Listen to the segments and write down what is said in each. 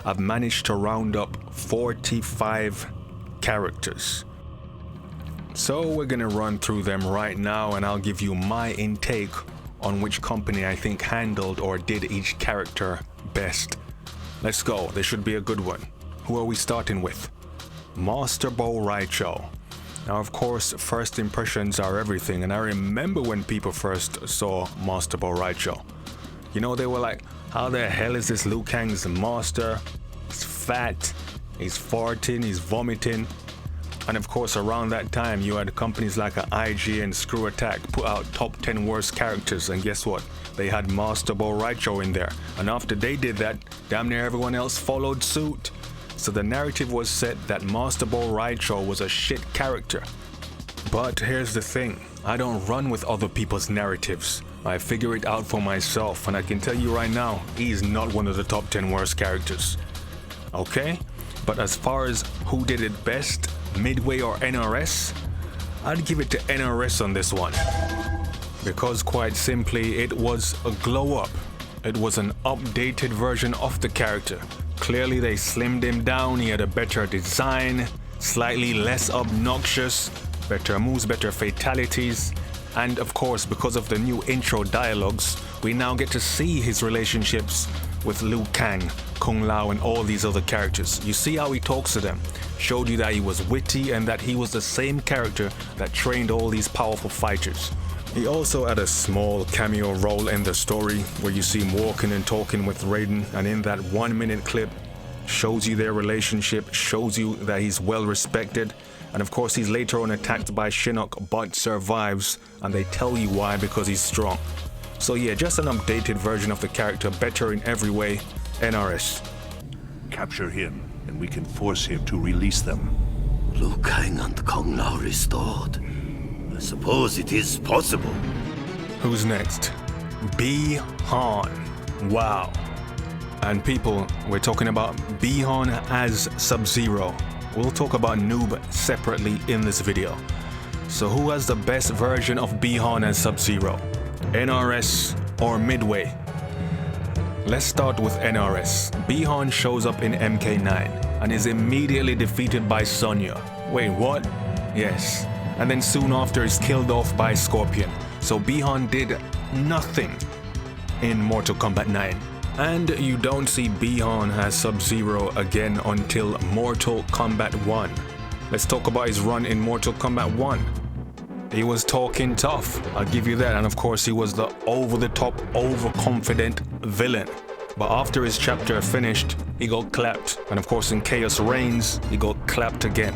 I've managed to round up 45 characters. So we're gonna run through them right now, and I'll give you my intake on which company I think handled or did each character best. Let's go, this should be a good one. Who are we starting with? Master Bo Rai Cho. Now of course, first impressions are everything, and I remember when people first saw Master Bo Rai Cho. You know, they were like, how the hell is this Liu Kang's master? He's fat, he's farting, he's vomiting. And of course, around that time, you had companies like IG and Screw Attack put out top 10 worst characters, and guess what? They had Master Bo Rai Cho in there. And after they did that, damn near everyone else followed suit. So the narrative was set that Master Bo Rai Cho was a shit character. But here's the thing, I don't run with other people's narratives. I figure it out for myself, and I can tell you right now, he's not one of the top 10 worst characters. Okay? But as far as who did it best, Midway or NRS, I'd give it to NRS on this one. Because quite simply, it was a glow up. It was an updated version of the character. Clearly they slimmed him down, he had a better design, slightly less obnoxious, better moves, better fatalities, and of course, because of the new intro dialogues, we now get to see his relationships with Liu Kang, Kung Lao, and all these other characters. You see how he talks to them. Showed you that he was witty and that he was the same character that trained all these powerful fighters. He also had a small cameo role in the story where you see him walking and talking with Raiden, and in that 1-minute clip shows you their relationship, shows you that he's well respected, and of course he's later on attacked by Shinnok but survives, and they tell you why, because he's strong. So yeah, just an updated version of the character, better in every way. NRS. Capture him and we can force him to release them. Liu Kang and Kung Lao restored. I suppose it is possible. Who's next? Bi-Han. Wow. And people, we're talking about Bi-Han as Sub-Zero. We'll talk about Noob separately in this video. So who has the best version of Bi-Han as Sub-Zero? NRS or Midway? Let's start with NRS. Bi-Han shows up in MK9 and is immediately defeated by Sonya. Wait, what? Yes. And then soon after is killed off by Scorpion. So Bi-Han did nothing in Mortal Kombat 9. And you don't see Bi-Han as Sub-Zero again until Mortal Kombat 1. Let's talk about his run in Mortal Kombat 1. He was talking tough, I'll give you that, and of course he was the over-the-top, overconfident villain. But after his chapter finished, he got clapped, and of course in Chaos Reigns, he got clapped again.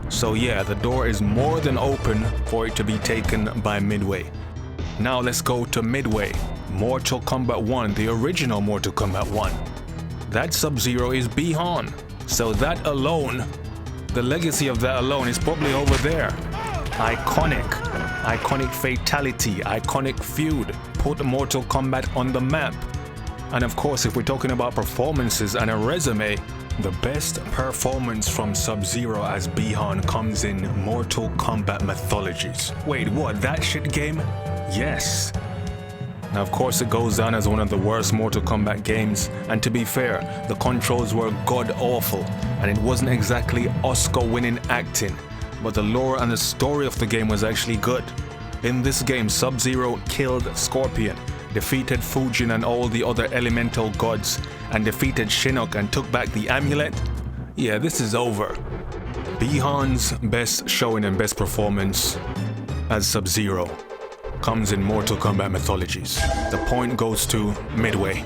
So yeah, the door is more than open for it to be taken by Midway. Now let's go to Midway. Mortal Kombat 1, the original Mortal Kombat 1. That Sub-Zero is Bi-Han. So that alone, the legacy of that alone is probably over there. Iconic fatality, iconic feud, put Mortal Kombat on the map. And of course, if we're talking about performances and a resume, the best performance from Sub-Zero as Bi-Han comes in Mortal Kombat Mythologies. Wait, what, that shit game? Yes. Now of course it goes down as one of the worst Mortal Kombat games, and to be fair, the controls were god-awful, and it wasn't exactly Oscar-winning acting. But the lore and the story of the game was actually good. In this game, Sub-Zero killed Scorpion, defeated Fujin and all the other elemental gods, and defeated Shinnok and took back the amulet. Yeah, this is over. Bi-Han's best showing and best performance as Sub-Zero comes in Mortal Kombat Mythologies. The point goes to Midway.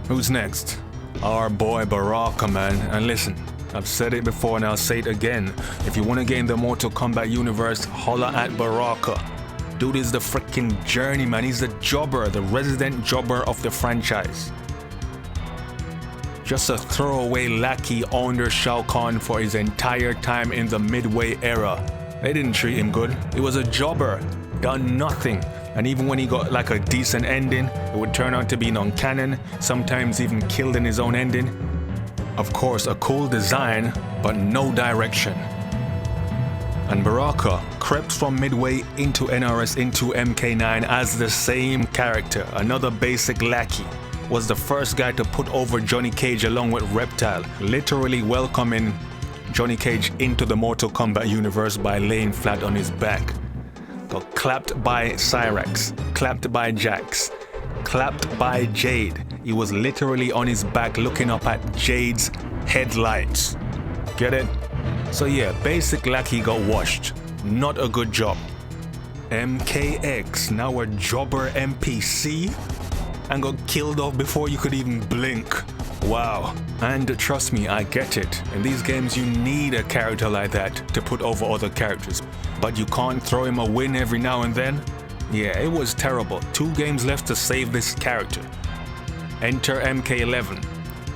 Who's next? Our boy Baraka, man. And listen, I've said it before and I'll say it again. If you want to get in the Mortal Kombat universe, holla at Baraka. Dude is the freaking journeyman. He's the jobber, the resident jobber of the franchise. Just a throwaway lackey under Shao Kahn for his entire time in the Midway era. They didn't treat him good. He was a jobber, done nothing. And even when he got like a decent ending, it would turn out to be non-canon, sometimes even killed in his own ending. Of course, a cool design, but no direction. And Baraka crept from Midway into NRS into MK9 as the same character, another basic lackey. Was the first guy to put over Johnny Cage along with Reptile, literally welcoming Johnny Cage into the Mortal Kombat universe by laying flat on his back. Got clapped by Cyrax, clapped by Jax, clapped by Jade. He was literally on his back looking up at Jade's headlights. Get it? So yeah, basic lackey got washed. Not a good job. MKX, now a jobber NPC, and got killed off before you could even blink. Wow. And trust me, I get it. In these games you need a character like that to put over other characters. But you can't throw him a win every now and then? Yeah, it was terrible. 2 games left to save this character. Enter MK11.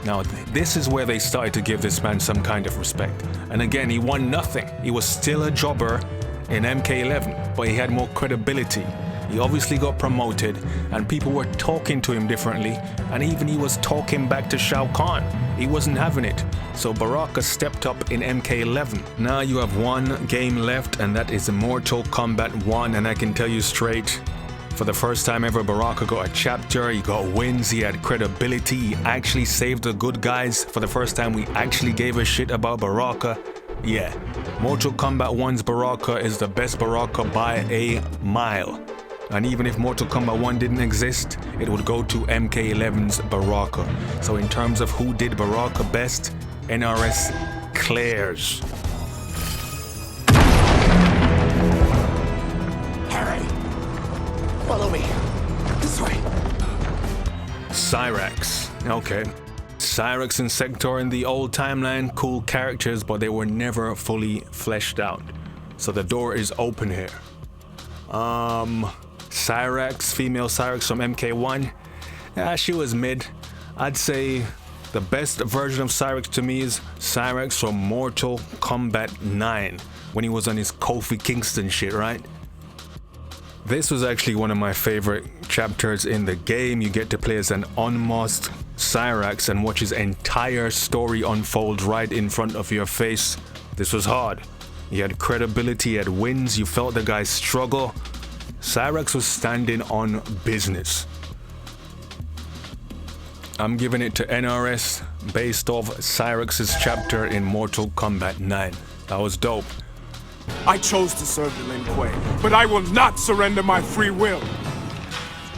Now this is where they started to give this man some kind of respect. And again, he won nothing. He was still a jobber in MK11, but he had more credibility. He obviously got promoted and people were talking to him differently, and even he was talking back to Shao Kahn. He wasn't having it. So Baraka stepped up in MK11. Now you have 1 game left, and that is Mortal Kombat 1, and I can tell you straight, for the first time ever, Baraka got a chapter, he got wins, he had credibility, he actually saved the good guys. For the first time we actually gave a shit about Baraka. Yeah, Mortal Kombat 1's Baraka is the best Baraka by a mile. And even if Mortal Kombat 1 didn't exist, it would go to MK11's Baraka. So in terms of who did Baraka best, NRS clears. Harry, follow me. This way. Cyrax. Okay. Cyrax and Sector in the old timeline, cool characters, but they were never fully fleshed out. So the door is open here. Cyrax, female Cyrax from MK1. Yeah, she was mid. I'd say the best version of Cyrax to me is Cyrax from Mortal Kombat 9, when he was on his Kofi Kingston shit, right? This was actually one of my favorite chapters in the game. You get to play as an unmasked Cyrax and watch his entire story unfold right in front of your face. This was hard. He had credibility, he had wins, you felt the guy's struggle. Cyrax was standing on business. I'm giving it to NRS based off Cyrax's chapter in Mortal Kombat 9. That was dope. I chose to serve the Lin Kuei, but I will not surrender my free will.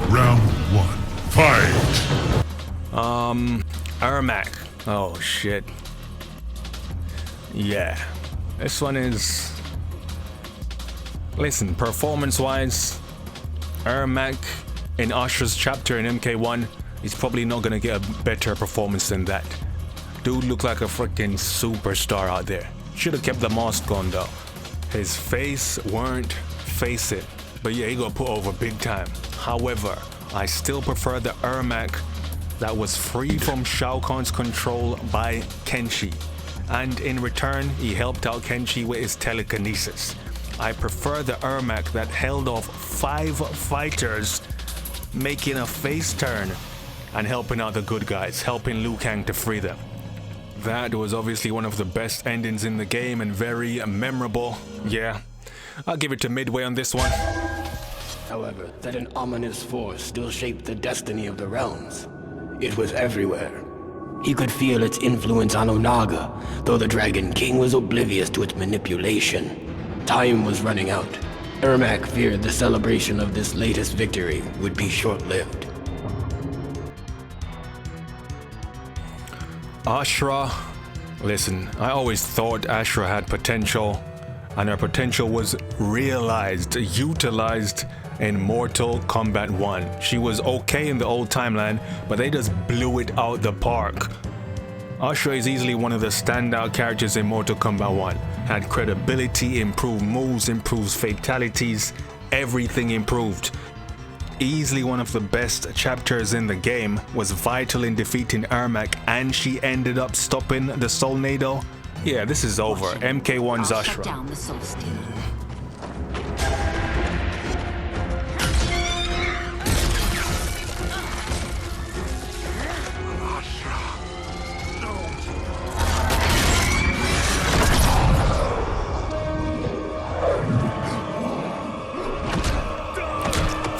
Round 1. Fight! Ermac. Oh shit. Yeah. This one is... Listen, performance-wise, Ermac in Ashra's chapter in MK1, he's probably not gonna get a better performance than that. Dude looked like a freaking superstar out there. Should have kept the mask on though. His face weren't facing, but yeah, he got put over big time. However, I still prefer the Ermac that was free from Shao Kahn's control by Kenshi, and in return, he helped out Kenshi with his telekinesis. I prefer the Ermac that held off 5 fighters, making a face turn and helping out the good guys, helping Liu Kang to free them. That was obviously one of the best endings in the game and very memorable. Yeah, I'll give it to Midway on this one. However, that an ominous force still shaped the destiny of the realms. It was everywhere. He could feel its influence on Onaga, though the Dragon King was oblivious to its manipulation. Time was running out. Ermac feared the celebration of this latest victory would be short-lived. Ashra. Listen, I always thought Ashra had potential, and her potential was realized, utilized in Mortal Kombat 1. She was okay in the old timeline, but they just blew it out the park. Ashra is easily one of the standout characters in Mortal Kombat 1. Had credibility, improved moves, improves fatalities, everything improved. Easily one of the best chapters in the game, was vital in defeating Ermac, and she ended up stopping the Solnado. Yeah, this is over. MK1's Ashra. Shut down the Soul Steel.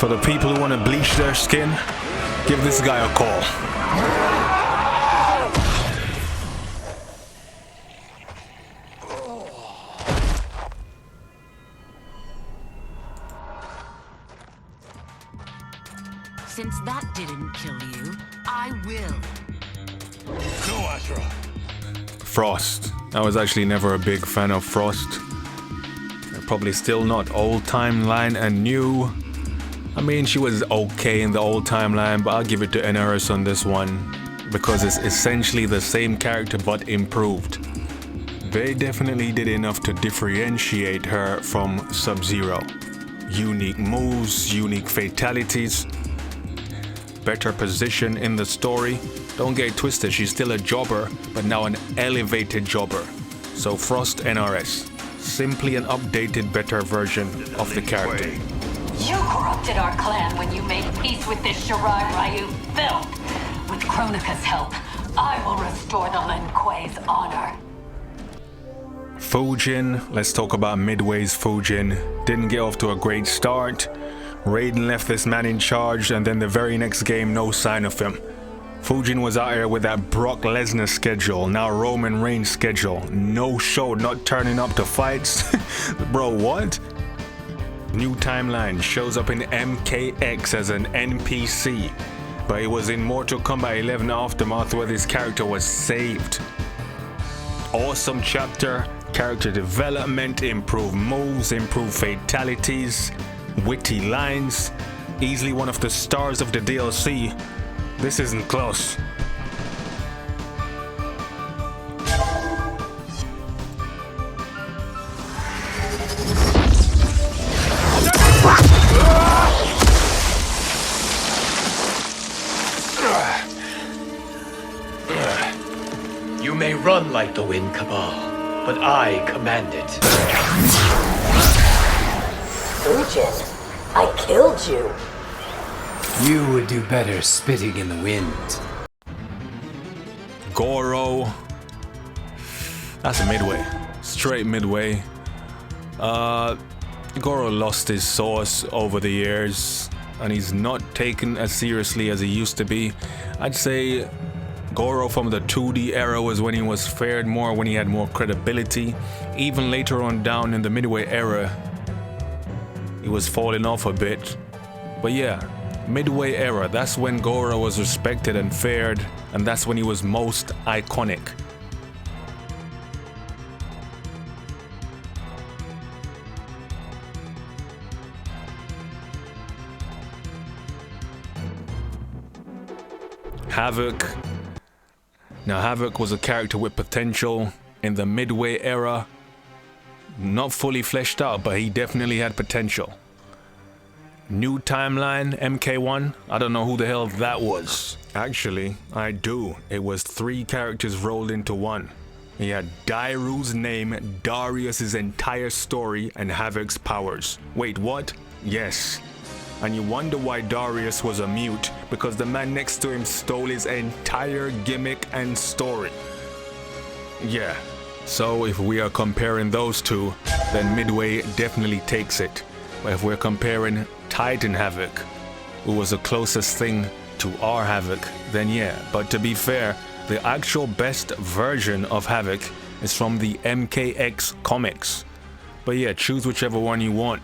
For the people who want to bleach their skin, give this guy a call. Since that didn't kill you, I will. Go, Ashra. Frost. I was actually never a big fan of Frost. Probably still not old timeline and new. I mean, she was okay in the old timeline, but I'll give it to NRS on this one because it's essentially the same character but improved. They definitely did enough to differentiate her from Sub-Zero. Unique moves, unique fatalities, better position in the story. Don't get twisted, she's still a jobber, but now an elevated jobber. So Frost NRS. Simply an updated, better version of the character. You corrupted our clan when you made peace with this Shirai Ryu filth. With Kronika's help, I will restore the Lin Kuei's honor. Fujin, let's talk about Midway's Fujin. Didn't get off to a great start. Raiden left this man in charge, and then the very next game, no sign of him. Fujin was out here with that Brock Lesnar schedule, now Roman Reigns schedule. No show, not turning up to fights. Bro, what? New timeline shows up in MKX as an NPC, but it was in Mortal Kombat 11 Aftermath where this character was saved. Awesome chapter, character development, improved moves, improved fatalities, witty lines, easily one of the stars of the DLC. This isn't close. You may run like the wind, Kabal, but I command it. Fujin, I killed you. You would do better spitting in the wind. Goro. That's a Midway. Straight Midway. Goro lost his source over the years, and he's not taken as seriously as he used to be. I'd say Goro from the 2D era was when he was fared more, when he had more credibility. Even later on down in the Midway era, he was falling off a bit. But yeah, Midway era, that's when Goro was respected and feared, and that's when he was most iconic. Havik. Now Havik was a character with potential in the Midway era. Not fully fleshed out, but he definitely had potential. New timeline, MK1, I don't know who the hell that was. Actually, I do. It was 3 characters rolled into one. He had Dairu's name, Darius's entire story, and Havik's powers. Wait, what? Yes. And you wonder why Darius was a mute, because the man next to him stole his entire gimmick and story. Yeah, so if we are comparing those two, then Midway definitely takes it. But if we're comparing Titan Havik, who was the closest thing to our Havik, then yeah. But to be fair, the actual best version of Havik is from the MKX comics. But yeah, choose whichever one you want.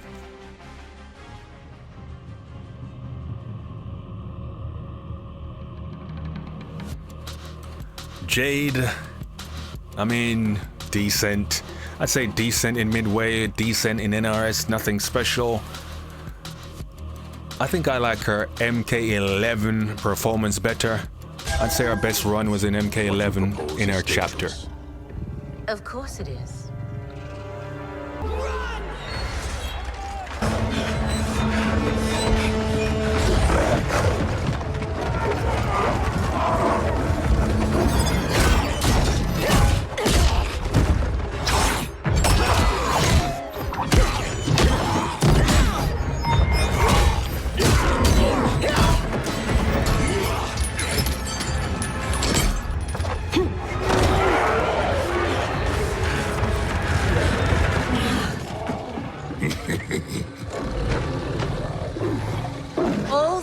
Jade, I mean, decent. I'd say decent in Midway, decent in NRS, nothing special. I think I like her MK11 performance better. I'd say our best run was in MK11 in her chapter. Of course it is.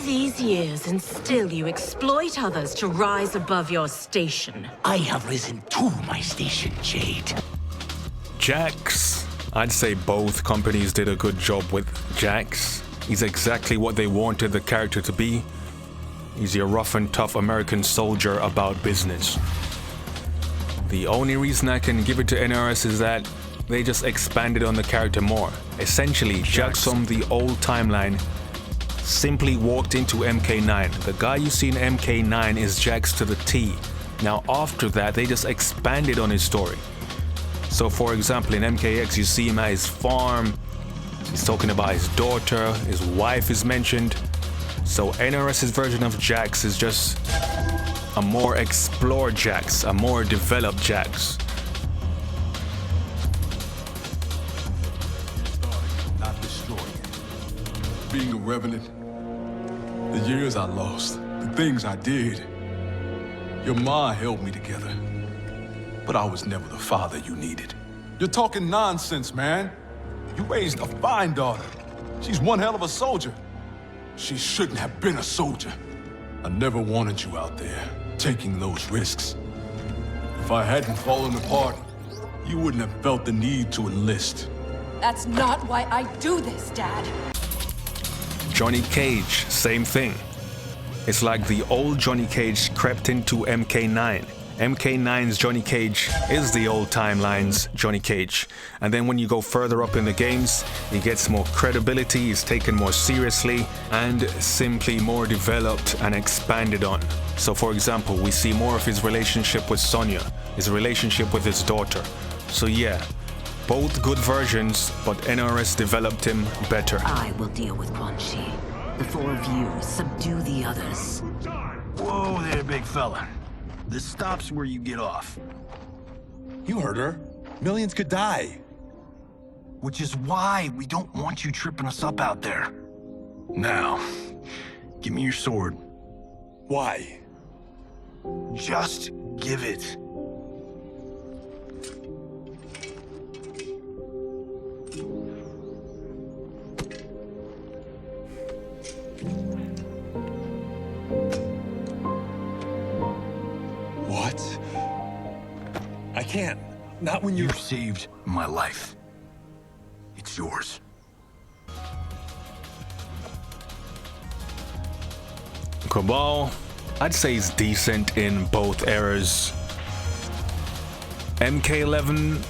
these years, and still you exploit others to rise above your station. I have risen to my station, Jade. Jax. I'd say both companies did a good job with Jax. He's exactly what they wanted the character to be. He's your rough and tough American soldier about business. The only reason I can give it to NRS is that they just expanded on the character more. Essentially, Jax from the old timeline simply walked into MK9. The guy you see in MK9 is Jax to the T. Now after that, they just expanded on his story. So for example, in MKX, you see him at his farm. He's talking about his daughter, his wife is mentioned. So NRS's version of Jax is just a more explored Jax, a more developed Jax. Not destroying. Being a revenant, the years I lost, the things I did. Your ma held me together, but I was never the father you needed. You're talking nonsense, man. You raised a fine daughter. She's one hell of a soldier. She shouldn't have been a soldier. I never wanted you out there, taking those risks. If I hadn't fallen apart, you wouldn't have felt the need to enlist. That's not why I do this, Dad. Johnny Cage, same thing. It's like the old Johnny Cage crept into MK9. MK9's Johnny Cage is the old timeline's Johnny Cage. And then when you go further up in the games, he gets more credibility, he's taken more seriously, and simply more developed and expanded on. So for example, we see more of his relationship with Sonya, his relationship with his daughter. So yeah, both good versions, but NRS developed him better. I will deal with Quan Chi. The four of you subdue the others. Whoa there, big fella. This stops where you get off. You heard her. Millions could die. Which is why we don't want you tripping us up out there. Now, give me your sword. Why? Just give it. What? I can't. Not when You saved my life. It's yours. Kabal, I'd say he's decent in both eras. MK11,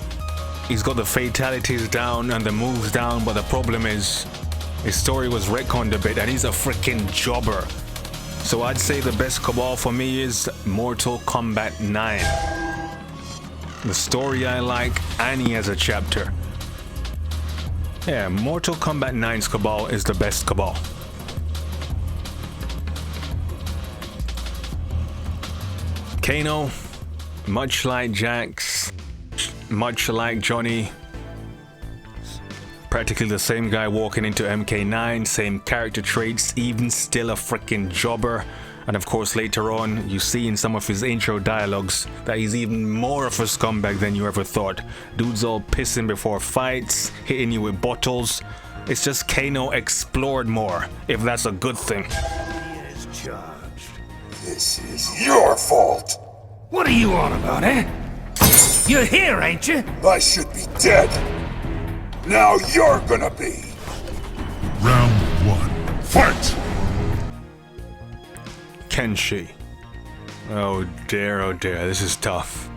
he's got the fatalities down and the moves down, but the problem is his story was retconned a bit and he's a freaking jobber. So I'd say the best Kabal for me is Mortal Kombat 9. The story I like, and he has a chapter. Yeah, Mortal Kombat 9's Kabal is the best Kabal. Kano, much like Jax, much like Johnny, practically the same guy walking into MK9, same character traits, even still a freaking jobber. And of course later on you see in some of his intro dialogues that he's even more of a scumbag than you ever thought. Dude's all pissing before fights, hitting you with bottles. It's just Kano explored more, if that's a good thing. Is charged. This is your fault. What are you on about, eh? You're here, ain't you? I should be dead. Now you're gonna be. Round one, fight! Kenshi. Oh dear, this is tough.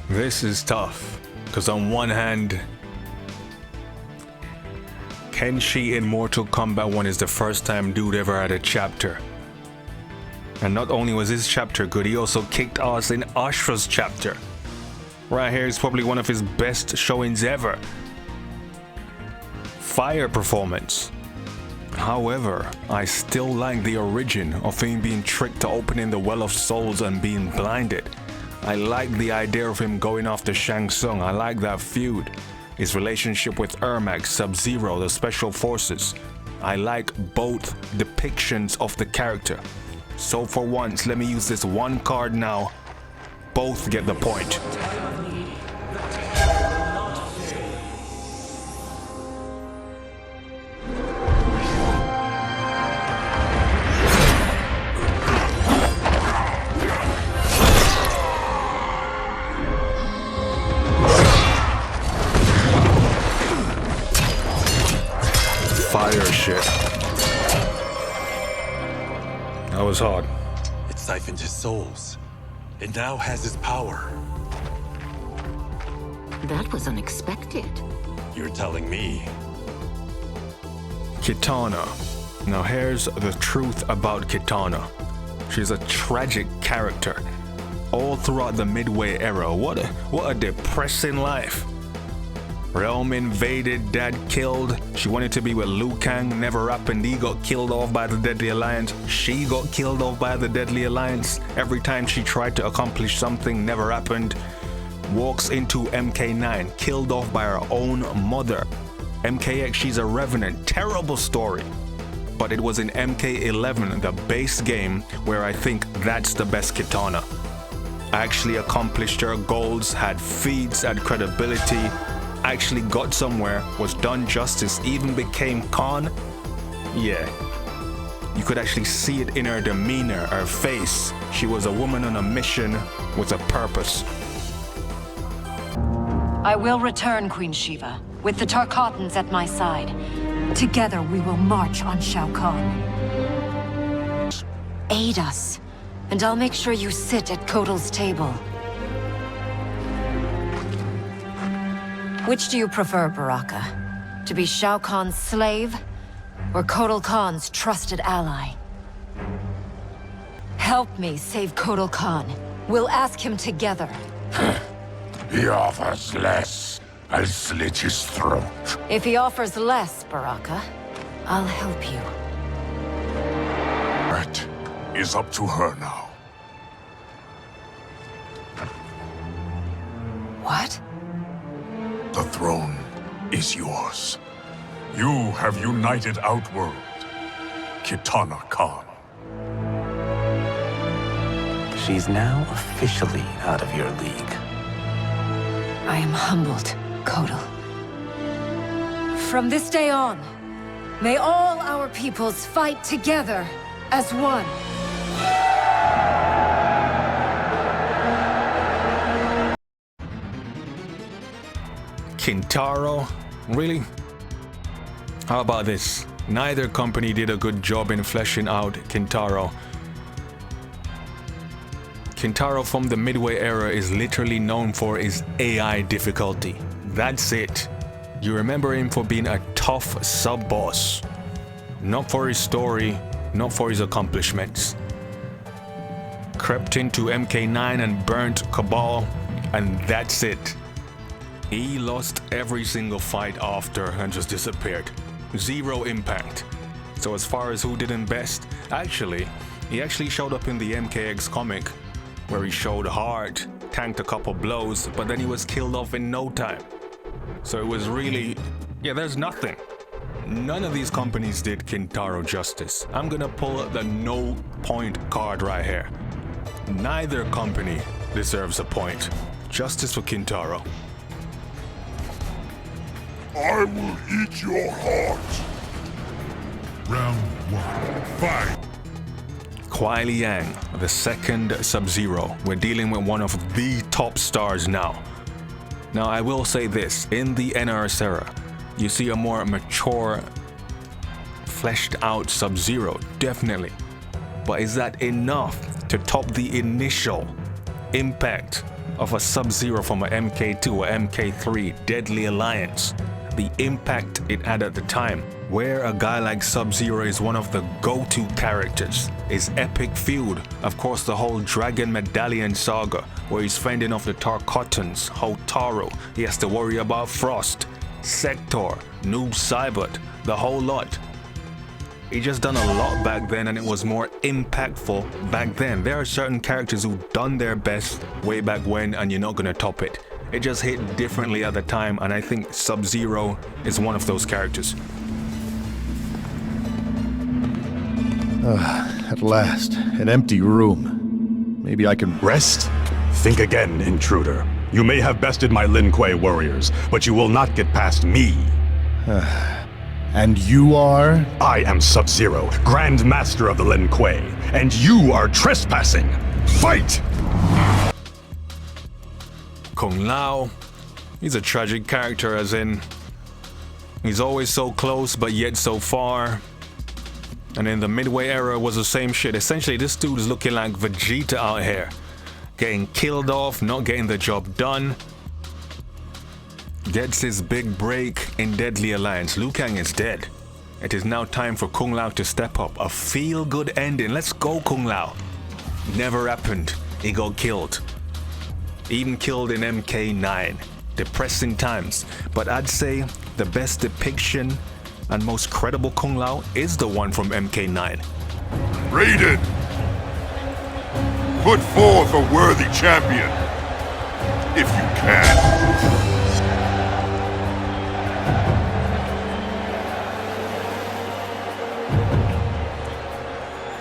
This is tough. Because on one hand, Kenshi in Mortal Kombat 1 is the first time dude ever had a chapter. And not only was his chapter good, he also kicked ass in Ashra's chapter. Right here is probably one of his best showings ever. Fire performance. However, I still like the origin of him being tricked to opening the Well of Souls and being blinded. I like the idea of him going after Shang Tsung. I like that feud. His relationship with Ermac, Sub-Zero, the Special Forces. I like both depictions of the character. So for once, let me use this one card now. Both get the point. fire shit. That was hard. It siphoned his souls. It now has his power. That was unexpected. You're telling me. Kitana. Now here's the truth about Kitana. She's a tragic character. All throughout the Midway era. What a depressing life. Realm invaded, dad killed. She wanted to be with Liu Kang, never happened. He got killed off by the Deadly Alliance. She got killed off by the Deadly Alliance. Every time she tried to accomplish something, never happened. Walks into MK9, killed off by her own mother. MKX, she's a revenant. Terrible story. But it was in MK11, the base game, where I think that's the best Kitana. Actually accomplished her goals, had feats, had credibility, actually got somewhere, was done justice, even became Khan. Yeah, you could actually see it in her demeanor, her face. She was a woman on a mission with a purpose. I will return, Queen Shiva, with the Tarkatans at my side. Together we will march on Shao Kahn. Aid us, and I'll make sure you sit at Kotal's table. Which do you prefer, Baraka? To be Shao Kahn's slave, or Kotal Khan's trusted ally? Help me save Kotal Khan. We'll ask him together. He offers less. I'll slit his throat. If he offers less, Baraka, I'll help you. That is up to her now. What? The throne is yours. You have united Outworld, Kitana Khan. She's now officially out of your league. I am humbled, Kotal. From this day on, may all our peoples fight together as one. Kintaro? Really? How about this? Neither company did a good job in fleshing out Kintaro. Kintaro from the Midway era is literally known for his AI difficulty. That's it. You remember him for being a tough sub-boss. Not for his story, not for his accomplishments. Crept into MK9 and burnt Kabal, and that's it. He lost every single fight after and just disappeared. Zero impact. So as far as who did him best, he actually showed up in the MKX comic, where he showed heart, tanked a couple blows, but then he was killed off in no time. So it was really, there's nothing. None of these companies did Kintaro justice. I'm gonna pull the no point card right here. Neither company deserves a point. Justice for Kintaro. I will eat your heart. Round 1, fight. Kuai Liang, the second Sub-Zero. We're dealing with one of the top stars now. Now I will say this, in the NRS era, you see a more mature, fleshed out Sub-Zero, definitely. But is that enough to top the initial impact of a Sub-Zero from a MK2 or MK3 Deadly Alliance? The impact it had at the time, where a guy like Sub-Zero is one of the go-to characters. His epic feud, of course the whole Dragon Medallion saga, where he's fending off the Tarkatans, Hotaru, he has to worry about Frost, Sector, Noob Saibot, the whole lot. He just done a lot back then and it was more impactful back then. There are certain characters who done their best way back when and you're not gonna top it. It just hit differently at the time, and I think Sub-Zero is one of those characters. At last, an empty room. Maybe I can rest? Think again, intruder. You may have bested my Lin Kuei warriors, but you will not get past me. And you are? I am Sub-Zero, Grand Master of the Lin Kuei, and you are trespassing. Fight! Kung Lao, he's a tragic character, as in, He's always so close, but yet so far. And in the Midway era was the same shit. Essentially, this dude is looking like Vegeta out here. Getting killed off, not getting the job done. Gets his big break in Deadly Alliance. Liu Kang is dead. It is now time for Kung Lao to step up. A feel-good ending. Let's go, Kung Lao. Never happened. He got killed. Even killed in MK9. Depressing times. But I'd say the best depiction and most credible Kung Lao is the one from MK9. Raiden! Put forth a worthy champion, if you can.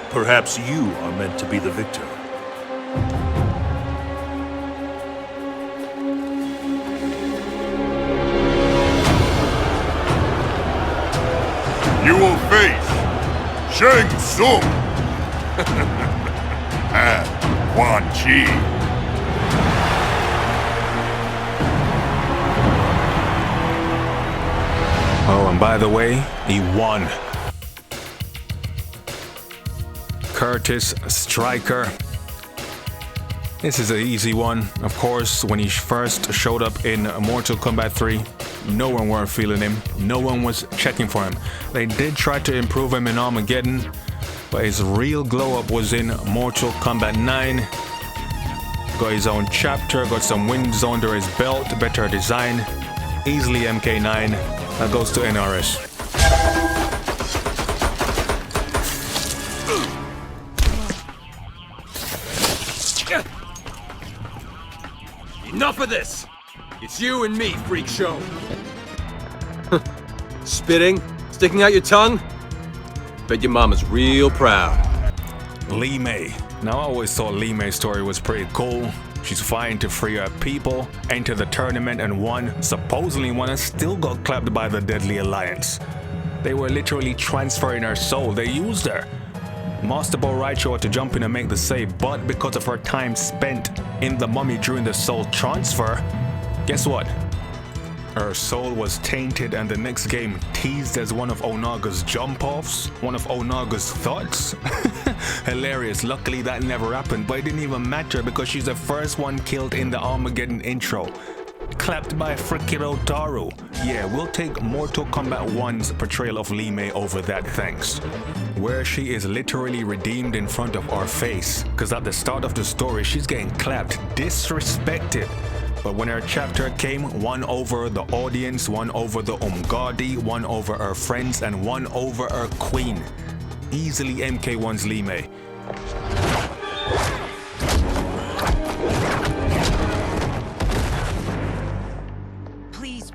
Perhaps you are meant to be the victor. You will face Shang Tsung and Quan Chi. Oh, and by the way, he won. Kurtis Stryker. This is an easy one. Of course, when he first showed up in Mortal Kombat 3, no one were feeling him. No one was checking for him. They did try to improve him in Armageddon, but his real glow up was in Mortal Kombat 9. Got his own chapter, got some wins under his belt, better design. Easily MK9. That goes to NRS. Enough of this! It's you and me, freak show. Spitting? Sticking out your tongue? Bet your mama's real proud. Li Mei. Now I always thought Li Mei's story was pretty cool. She's fighting to free her people, entered the tournament and won, supposedly won, and still got clapped by the Deadly Alliance. They were literally transferring her soul. They used her. Master Bo Rai Cho had to jump in and make the save, but because of her time spent in the mummy during the soul transfer, guess what? Her soul was tainted and the next game teased as one of Onaga's jump-offs, one of Onaga's thoughts. Hilarious. Luckily that never happened, but it didn't even matter because she's the first one killed in the Armageddon intro. Clapped by freaking Otaru. Yeah, we'll take Mortal Kombat 1's portrayal of Li Mei over that, thanks. Where she is literally redeemed in front of our face. Cause at the start of the story, she's getting clapped, disrespected. But when her chapter came, won over the audience, won over the Umgadi, won over her friends, and won over her queen. Easily MK1's Li Mei.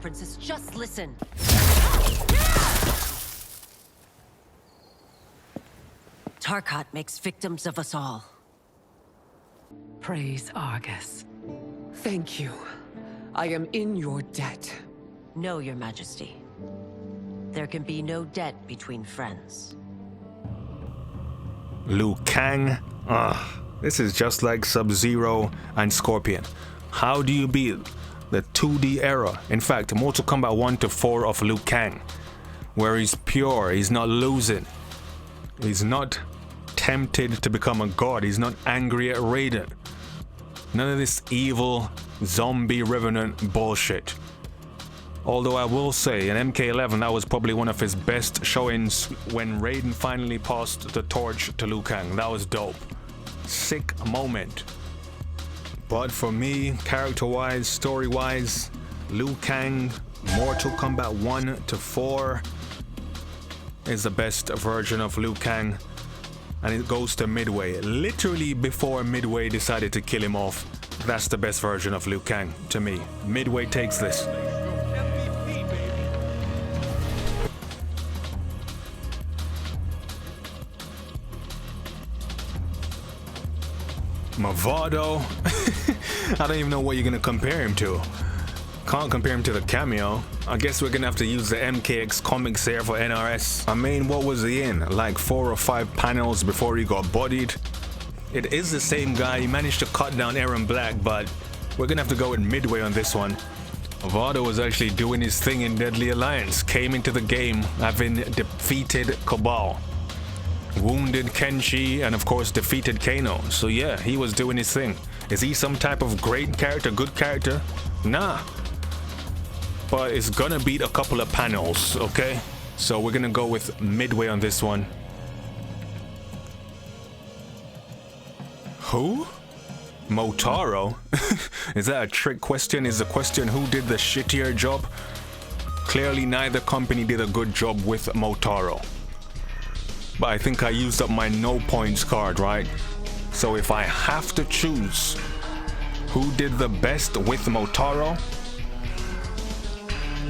Princess, just listen. Tarkat makes victims of us all. Praise Argus. Thank you. I am in your debt. No, Your Majesty. There can be no debt between friends. Liu Kang? This is just like Sub-Zero and Scorpion. How do you beat the 2D era? In fact, Mortal Kombat 1 to 4 of Liu Kang, where he's pure, he's not losing. He's not tempted to become a god, he's not angry at Raiden. None of this evil zombie revenant bullshit. Although I will say, in MK11 that was probably one of his best showings when Raiden finally passed the torch to Liu Kang. That was dope. Sick moment. But for me, character-wise, story-wise, Liu Kang, Mortal Kombat 1 to 4 is the best version of Liu Kang. And it goes to Midway. Literally before Midway decided to kill him off. That's the best version of Liu Kang to me. Midway takes this. Mavado. I don't even know what you're gonna compare him to. Can't compare him to the cameo. I guess we're gonna have to use the MKX comics here for NRS. I mean, what was he in? Like 4 or 5 panels before he got bodied? It is the same guy. He managed to cut down Aaron Black, but we're gonna have to go with Midway on this one. Vado was actually doing his thing in Deadly Alliance, came into the game having defeated Kabal, wounded Kenshi, and of course defeated Kano. So yeah, he was doing his thing. Is he some type of great character, good character? Nah. But it's gonna beat a couple of panels, okay? So we're gonna go with Midway on this one. Who? Motaro? Is that a trick question? Is the question who did the shittier job? Clearly neither company did a good job with Motaro. But I think I used up my no points card, right? So if I have to choose who did the best with Motaro,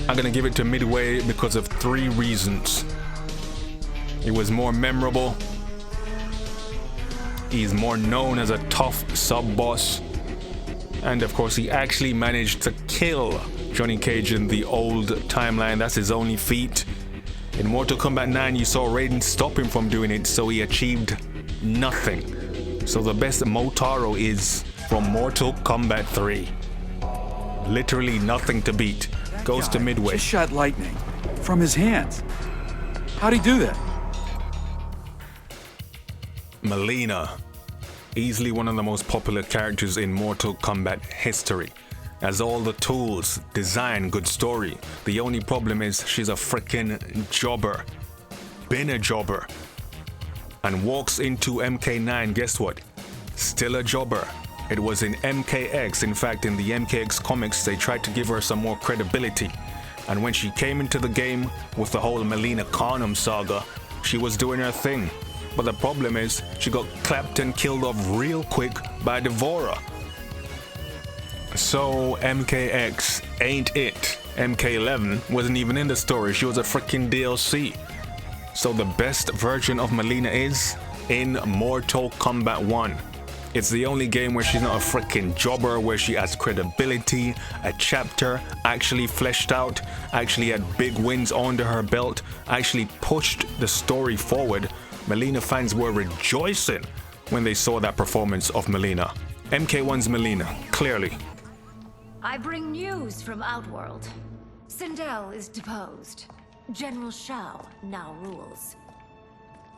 I'm gonna give it to Midway because of 3 reasons. It was more memorable. He's more known as a tough sub-boss. And of course, he actually managed to kill Johnny Cage in the old timeline. That's his only feat. In Mortal Kombat 9, you saw Raiden stop him from doing it, so he achieved nothing. So the best Motaro is from Mortal Kombat 3. Literally nothing to beat. Goes to Midway. Just shot lightning from his hands. How'd he do that? Mileena. Easily one of the most popular characters in Mortal Kombat history. Has all the tools, design, good story. The only problem is she's a freaking jobber. Been a jobber. And walks into MK9, guess what? Still a jobber. It was in MKX. In fact, in the MKX comics, they tried to give her some more credibility. And when she came into the game with the whole Mileena Khanum saga, she was doing her thing. But the problem is, she got clapped and killed off real quick by Devora. So MKX ain't it. MK11 wasn't even in the story, she was a freaking DLC. So the best version of Mileena is in Mortal Kombat 1. It's the only game where she's not a freaking jobber, where she has credibility, a chapter actually fleshed out, actually had big wins under her belt, actually pushed the story forward. Mileena fans were rejoicing when they saw that performance of Mileena. MK1's Mileena, clearly. I bring news from Outworld. Sindel is deposed. General Shao now rules.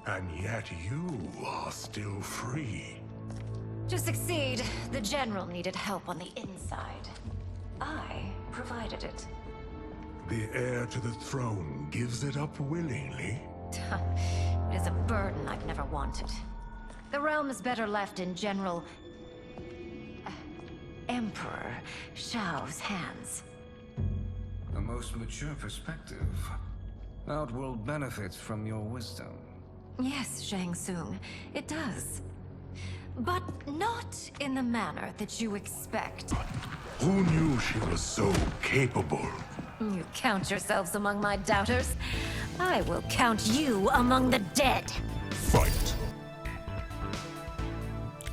And yet you are still free. To succeed, the General needed help on the inside. I provided it. The heir to the throne gives it up willingly. It is a burden I've never wanted. The realm is better left in General... Emperor Shao's hands. A most mature perspective. Outworld benefits from your wisdom. Yes, Shang Tsung, it does. But not in the manner that you expect. Who knew she was so capable? You count yourselves among my doubters. I will count you among the dead. Fight.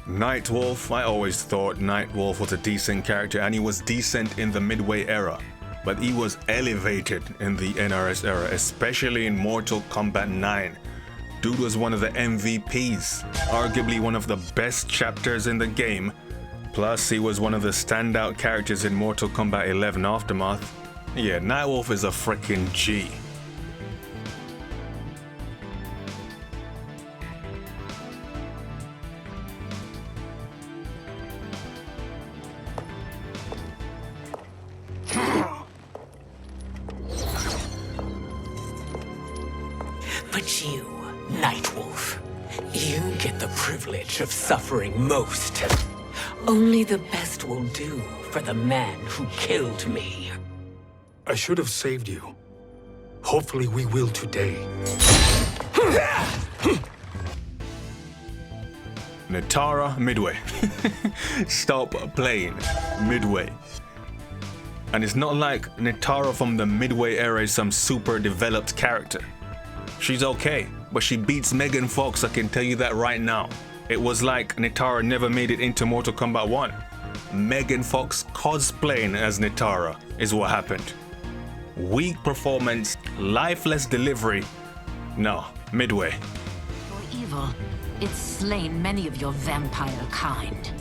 Nightwolf, I always thought Nightwolf was a decent character, and he was decent in the Midway era. But he was elevated in the NRS era, especially in Mortal Kombat 9. Dude was one of the MVPs, arguably one of the best chapters in the game. Plus, he was one of the standout characters in Mortal Kombat 11 Aftermath. Yeah, Nightwolf is a freaking G. But you, Nightwolf, you get the privilege of suffering most. Only the best will do for the man who killed me. I should have saved you. Hopefully we will today. Natara, Midway. Stop playing. Midway. And it's not like Natara from the Midway era is some super developed character. She's okay, but she beats Megan Fox, I can tell you that right now. It was like Natara never made it into Mortal Kombat 1. Megan Fox cosplaying as Natara is what happened. Weak performance, lifeless delivery. No, Midway. Your evil, it's slain many of your vampire kind.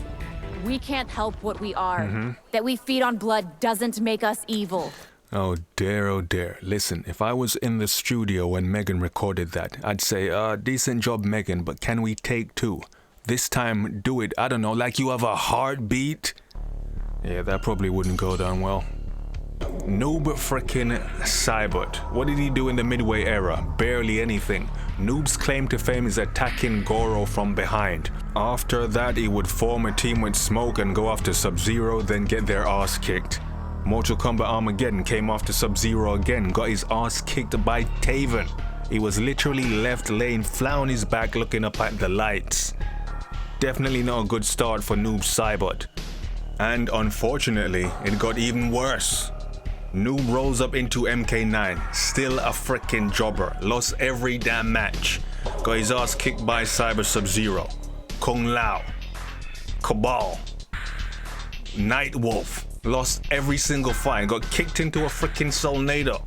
we can't help what we are. That we feed on blood doesn't make us evil. Oh dear. Listen, if I was in the studio when Megan recorded that, I'd say, decent job, Megan, but can we take two? This time, do it, I don't know, like you have a heartbeat? Yeah, that probably wouldn't go down well. Noob frickin' Saibot. What did he do in the Midway era? Barely anything. Noob's claim to fame is attacking Goro from behind. After that, he would form a team with Smoke and go after Sub-Zero, then get their ass kicked. Mortal Kombat Armageddon came after Sub-Zero again, got his ass kicked by Taven. He was literally left laying flat on his back looking up at the lights. Definitely not a good start for Noob Saibot. And unfortunately, it got even worse. Noob rolls up into MK9, still a frickin' jobber, lost every damn match. Got his ass kicked by Cyber Sub-Zero, Kung Lao, Kabal, Nightwolf. Lost every single fight, got kicked into a freaking Solnado.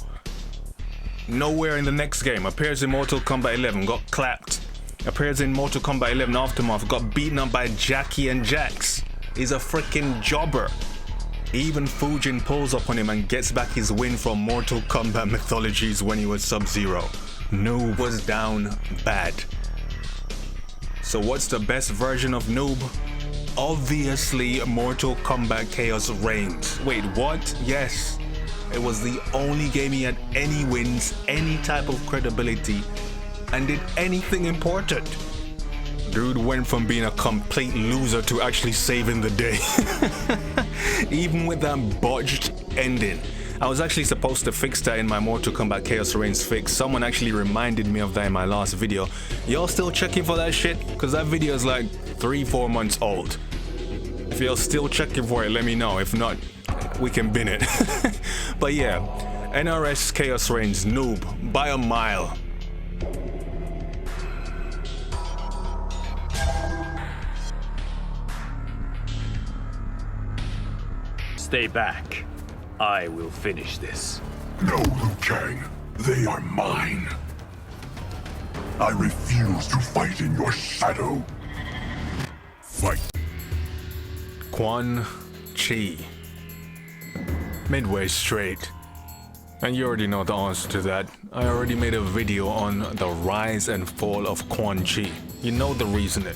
Nowhere in the next game, appears in Mortal Kombat 11, got clapped. Appears in Mortal Kombat 11 Aftermath, got beaten up by Jackie and Jax. He's a freaking jobber. Even Fujin pulls up on him and gets back his win from Mortal Kombat Mythologies when he was Sub-Zero. Noob was down bad. So what's the best version of Noob? Obviously, Mortal Kombat Chaos Reigns. Wait, what? Yes. It was the only game he had any wins, any type of credibility, and did anything important. Dude went from being a complete loser to actually saving the day. Even with that botched ending. I was actually supposed to fix that in my Mortal Kombat Chaos Reigns fix. Someone actually reminded me of that in my last video. Y'all still checking for that shit? Because that video is like 3-4 months old. If you're still checking for it, let me know. If not, we can bin it. But yeah, NRS Chaos Reigns Noob by a mile. Stay back. I will finish this. No, Liu Kang. They are mine. I refuse to fight in your shadow. Fight. Quan Chi. Midway straight. And you already know the answer to that. I already made a video on the rise and fall of Quan Chi. You know the reasoning.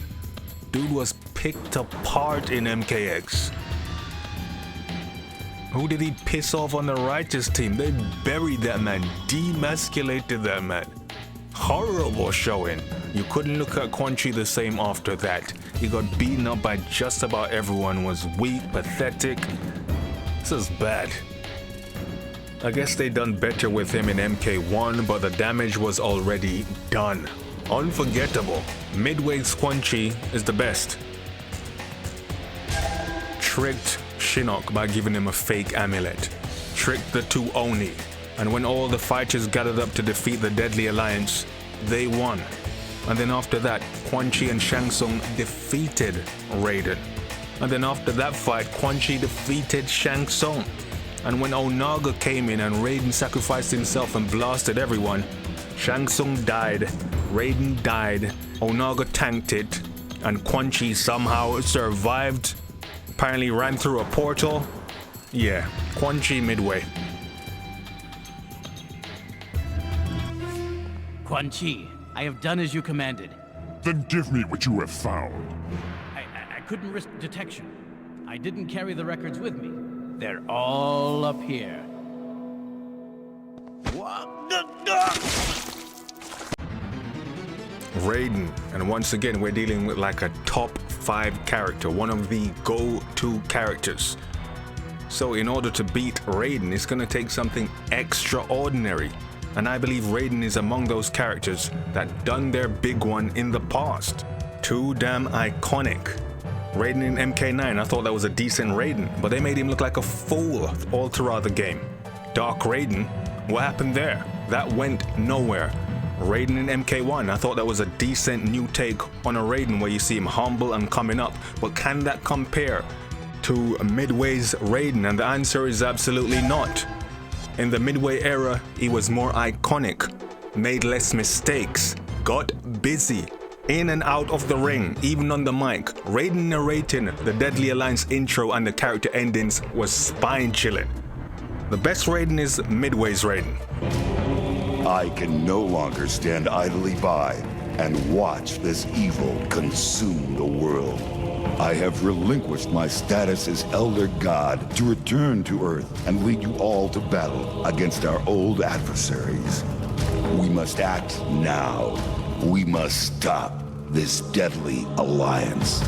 Dude was picked apart in MKX. Who did he piss off on the Righteous team? They buried that man, demasculated that man. Horrible showing. You couldn't look at Quan Chi the same after that. He got beaten up by just about everyone, was weak, pathetic. This is bad. I guess they done better with him in MK1, but the damage was already done. Unforgettable. Midway's Quan Chi is the best. Tricked Shinnok by giving him a fake amulet. Tricked the two Oni. And when all the fighters gathered up to defeat the Deadly Alliance, they won. And then after that, Quan Chi and Shang Tsung defeated Raiden. And then after that fight, Quan Chi defeated Shang Tsung. And when Onaga came in and Raiden sacrificed himself and blasted everyone, Shang Tsung died, Raiden died, Onaga tanked it, and Quan Chi somehow survived, apparently ran through a portal. Yeah, Quan Chi Midway. Quan Chi, I have done as you commanded. Then give me what you have found. I couldn't risk detection. I didn't carry the records with me. They're all up here. Raiden, and once again we're dealing with like a top 5 character, one of the go-to characters. So in order to beat Raiden, it's gonna take something extraordinary. And I believe Raiden is among those characters that done their big one in the past. Too damn iconic. Raiden in MK9, I thought that was a decent Raiden, but they made him look like a fool all throughout the game. Dark Raiden, what happened there? That went nowhere. Raiden in MK1, I thought that was a decent new take on a Raiden where you see him humble and coming up, but can that compare to Midway's Raiden? And the answer is absolutely not. In the Midway era, he was more iconic, made less mistakes, got busy, In and out of the ring, even on the mic. Raiden narrating the Deadly Alliance intro and the character endings was spine-chilling. The best Raiden is Midway's Raiden. I can no longer stand idly by and watch this evil consume the world. I have relinquished my status as Elder God to return to Earth and lead you all to battle against our old adversaries. We must act now. We must stop this deadly alliance.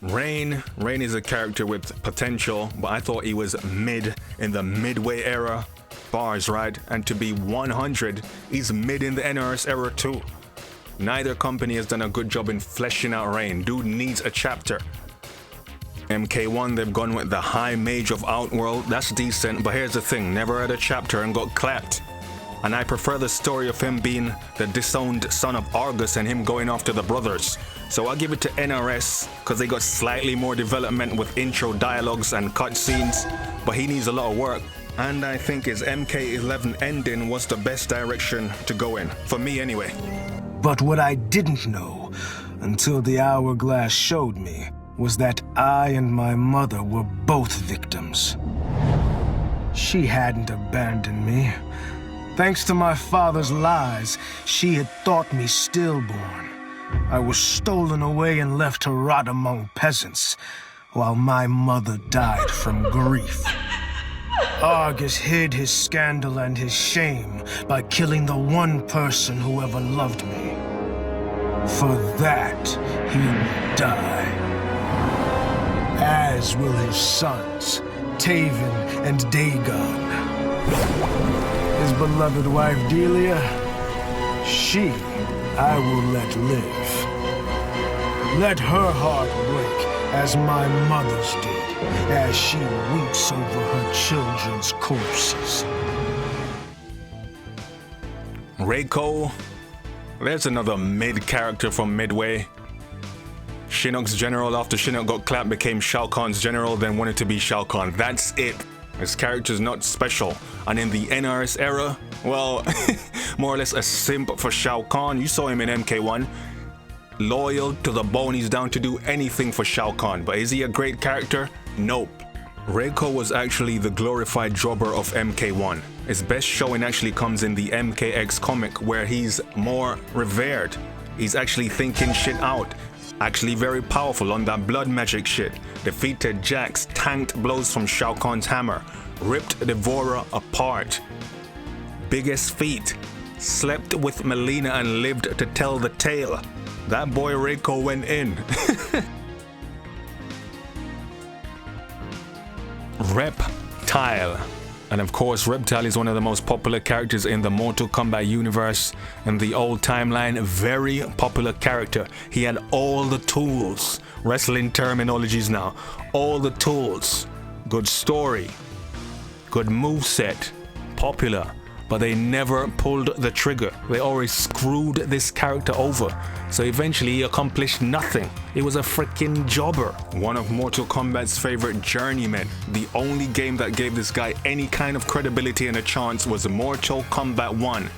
Rain is a character with potential, but I thought he was mid in the Midway era. Bars, right? And to be 100, he's mid in the NRS era too. Neither company has done a good job in fleshing out Rain. Dude needs a chapter. MK1, they've gone with the High Mage of Outworld. That's decent, but here's the thing. Never had a chapter and got clapped. And I prefer the story of him being the disowned son of Argus and him going after the brothers. So I'll give it to NRS because they got slightly more development with intro dialogues and cutscenes, but he needs a lot of work. And I think his MK11 ending was the best direction to go in, for me anyway. But what I didn't know, until the hourglass showed me, was that I and my mother were both victims. She hadn't abandoned me. Thanks to my father's lies, she had thought me stillborn. I was stolen away and left to rot among peasants, while my mother died from grief. Argus hid his scandal and his shame by killing the one person who ever loved me. For that, he will die. As will his sons, Taven and Dagon. His beloved wife Delia, she I will let live. Let her heart break as my mother's did, as she weeps over her children's corpses. Reiko, there's another mid character from Midway. Shinnok's general after Shinnok got clapped became Shao Kahn's general, then wanted to be Shao Kahn. That's it. His character's not special. And in the NRS era, well, more or less a simp for Shao Kahn. You saw him in MK1. Loyal to the bone, he's down to do anything for Shao Kahn. But is he a great character? Nope. Reiko was actually the glorified jobber of MK1. His best showing actually comes in the MKX comic, where he's more revered. He's actually thinking shit out. Actually very powerful on that blood magic shit. Defeated Jax, tanked blows from Shao Kahn's hammer, ripped Devourer apart. Biggest feat, slept with Melina and lived to tell the tale. That boy Reiko went in. Reptile. And of course, Reptile is one of the most popular characters in the Mortal Kombat universe. In the old timeline, very popular character. He had all the tools. Wrestling terminologies now. All the tools. Good story. Good moveset. Popular. But they never pulled the trigger. They always screwed this character over. So eventually he accomplished nothing. He was a freaking jobber. One of Mortal Kombat's favorite journeymen. The only game that gave this guy any kind of credibility and a chance was Mortal Kombat 1.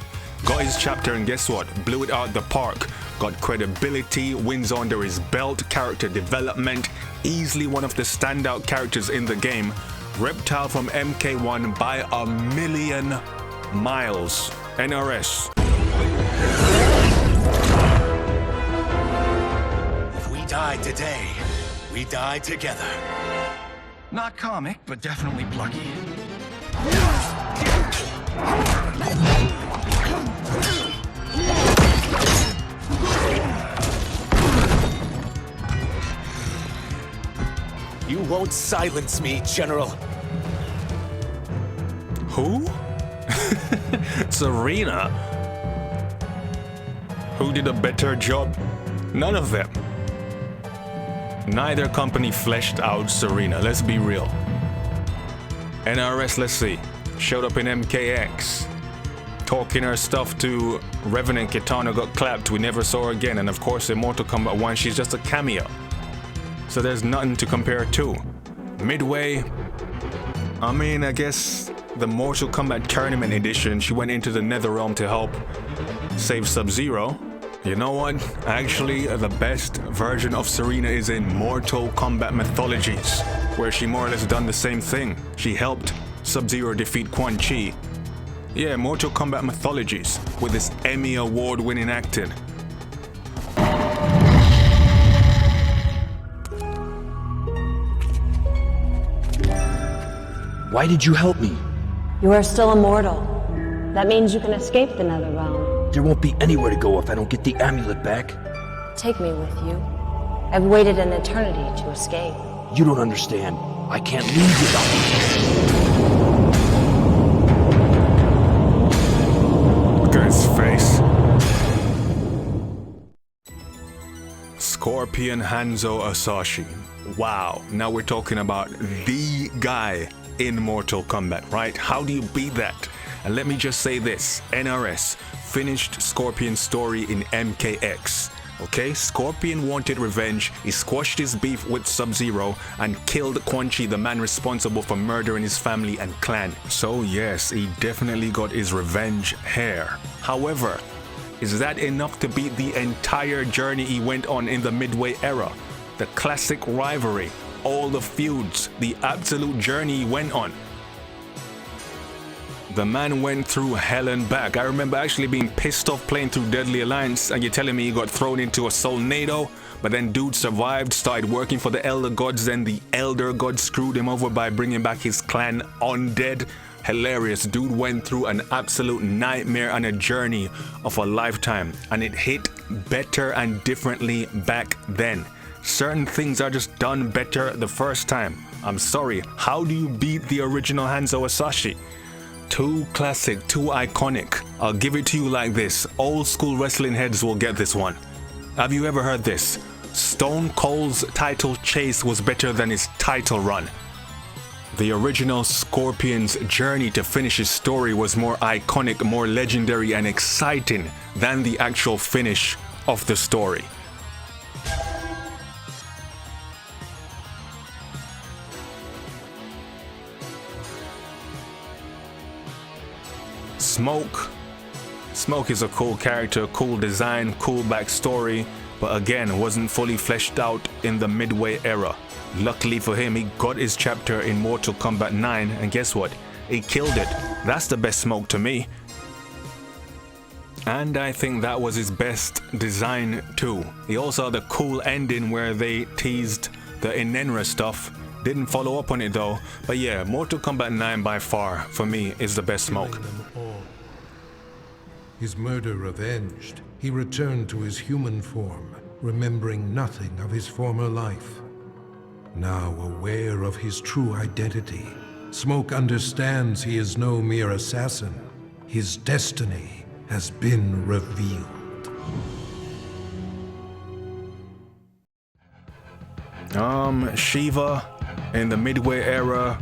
Got his chapter and guess what? Blew it out the park. Got credibility, wins under his belt, character development. Easily one of the standout characters in the game. Reptile from MK1 by a million miles. NRS. If we die today, we die together. Not comic, but definitely plucky. You won't silence me, General. Who? Serena? Who did a better job? None of them. Neither company fleshed out Serena, let's be real. NRS, let's see, showed up in MKX. Talking her stuff to Revenant Kitana got clapped, we never saw her again. And of course in Mortal Kombat 1, she's just a cameo. So there's nothing to compare to. Midway, I mean, I guess the Mortal Kombat Tournament Edition, she went into the NetherRealm to help save Sub-Zero. You know what? Actually, the best version of Serena is in Mortal Kombat Mythologies, where she more or less done the same thing. She helped Sub-Zero defeat Quan Chi. Yeah, Mortal Kombat Mythologies, with this Emmy Award-winning acting. Why did you help me? You are still immortal. That means you can escape the NetherRealm. There won't be anywhere to go if I don't get the amulet back. Take me with you. I've waited an eternity to escape. You don't understand. I can't leave without you. Look at his face. Scorpion Hanzo Asashi. Wow, now we're talking about the guy in Mortal Kombat, right? How do you beat that? And let me just say this, NRS finished Scorpion's story in MKX. Okay, Scorpion wanted revenge. He squashed his beef with Sub-Zero and killed Quan Chi, the man responsible for murdering his family and clan. So yes, he definitely got his revenge here. However, is that enough to beat the entire journey he went on in the Midway era? The classic rivalry, all the feuds, the absolute journey he went on. The man went through hell and back. I remember actually being pissed off playing through Deadly Alliance and you're telling me he got thrown into a Soulnado, but then dude survived, started working for the Elder Gods, then the Elder Gods screwed him over by bringing back his clan undead. Hilarious. Dude went through an absolute nightmare and a journey of a lifetime, and it hit better and differently back then. Certain things are just done better the first time. I'm sorry, how do you beat the original Hanzo Asashi? Too classic, too iconic. I'll give it to you like this. Old school wrestling heads will get this one. Have you ever heard this? Stone Cold's title chase was better than his title run. The original Scorpion's journey to finish his story was more iconic, more legendary and exciting than the actual finish of the story. Smoke is a cool character, cool design, cool backstory, but again wasn't fully fleshed out in the Midway era. Luckily for him, he got his chapter in Mortal Kombat 9, and guess what? He killed it. That's the best Smoke to me. And I think that was his best design too. He also had the cool ending where they teased the Inenra stuff. Didn't follow up on it though. But yeah, Mortal Kombat 9 by far, for me, is the best Smoke. His murder avenged, he returned to his human form, remembering nothing of his former life. Now aware of his true identity, Smoke understands he is no mere assassin. His destiny has been revealed. Shiva in the Midway era,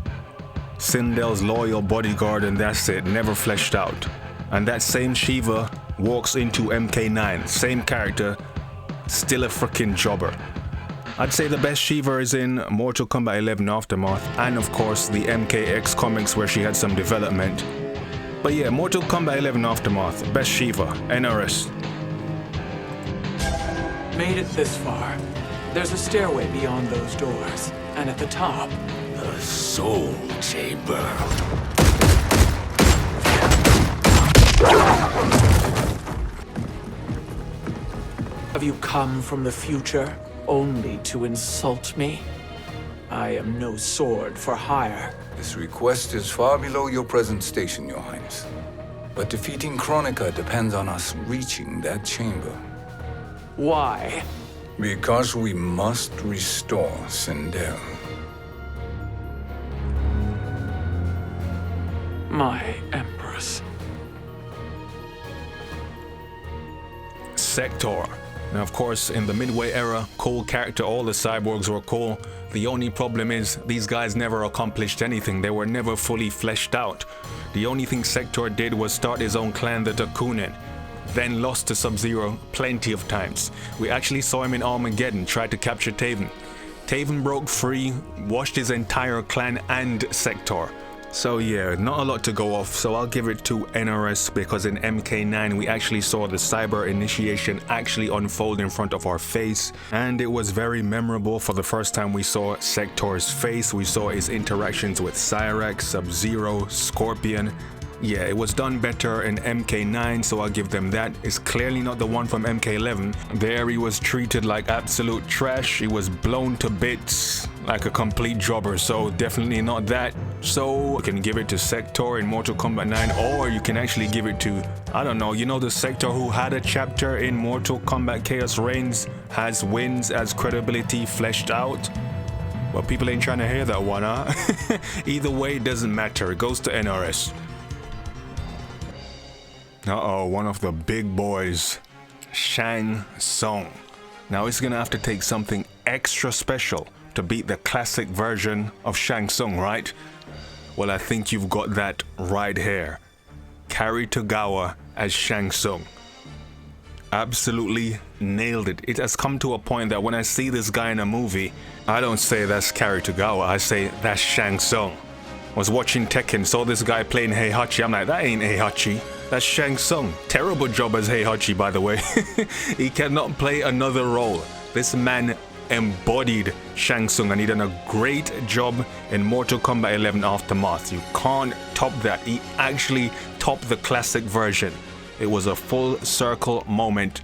Sindel's loyal bodyguard, and that's it, never fleshed out. And that same Shiva walks into MK9, same character, still a freaking jobber. I'd say the best Shiva is in Mortal Kombat 11 Aftermath, and of course the MKX comics where she had some development. But yeah, Mortal Kombat 11 Aftermath, best Shiva, NRS. Made it this far. There's a stairway beyond those doors, and at the top, the Soul Chamber. Have you come from the future only to insult me? I am no sword for hire. This request is far below your present station, Your Highness. But defeating Kronika depends on us reaching that chamber. Why? Because we must restore Sindel. My Empress. Sector. Now, of course, in the Midway era, cool character, all the cyborgs were cool. The only problem is these guys never accomplished anything. They were never fully fleshed out. The only thing Sector did was start his own clan, the Dakunin, then lost to Sub-Zero plenty of times. We actually saw him in Armageddon, tried to capture Taven. Taven broke free, washed his entire clan and Sector. So yeah, not a lot to go off, so I'll give it to NRS because in MK9 we actually saw the cyber initiation actually unfold in front of our face, and it was very memorable. For the first time we saw Sector's face, we saw his interactions with Cyrax, Sub-Zero, Scorpion. Yeah, it was done better in MK9, so I'll give them that. It's clearly not the one from MK11. There he was treated like absolute trash. He was blown to bits like a complete jobber, so definitely not that. So you can give it to Sector in Mortal Kombat 9, or you can actually give it to, I don't know, you know, the Sector who had a chapter in Mortal Kombat Chaos Reigns, has wins as credibility fleshed out. Well, people ain't trying to hear that one, huh? Either way, it doesn't matter. It goes to NRS. Uh-oh, one of the big boys, Shang Tsung. Now he's gonna have to take something extra special to beat the classic version of Shang Tsung, right? Well, I think you've got that right here. Cary Tagawa as Shang Tsung. Absolutely nailed it. It has come to a point that when I see this guy in a movie, I don't say that's Cary Tagawa, I say that's Shang Tsung. Was watching Tekken, saw this guy playing Heihachi. I'm like, that ain't Heihachi, that's Shang Tsung. Terrible job as Heihachi, by the way. He cannot play another role. This man embodied Shang Tsung, and he done a great job in Mortal Kombat 11 Aftermath. You can't top that. He actually topped the classic version. It was a full circle moment.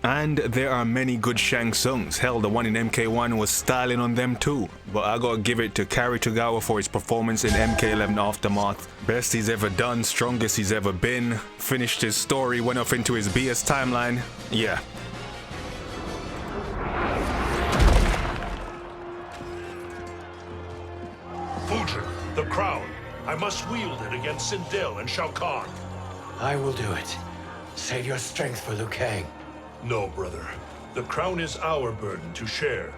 And there are many good Shang Tsungs. Hell, the one in MK1 was styling on them too. But I gotta give it to Cary Tagawa for his performance in MK11 Aftermath. Best he's ever done, strongest he's ever been. Finished his story, went off into his BS timeline. Yeah. Fujin, the crown. I must wield it against Sindel and Shao Kahn. I will do it. Save your strength for Liu Kang. No, brother. The crown is our burden to share.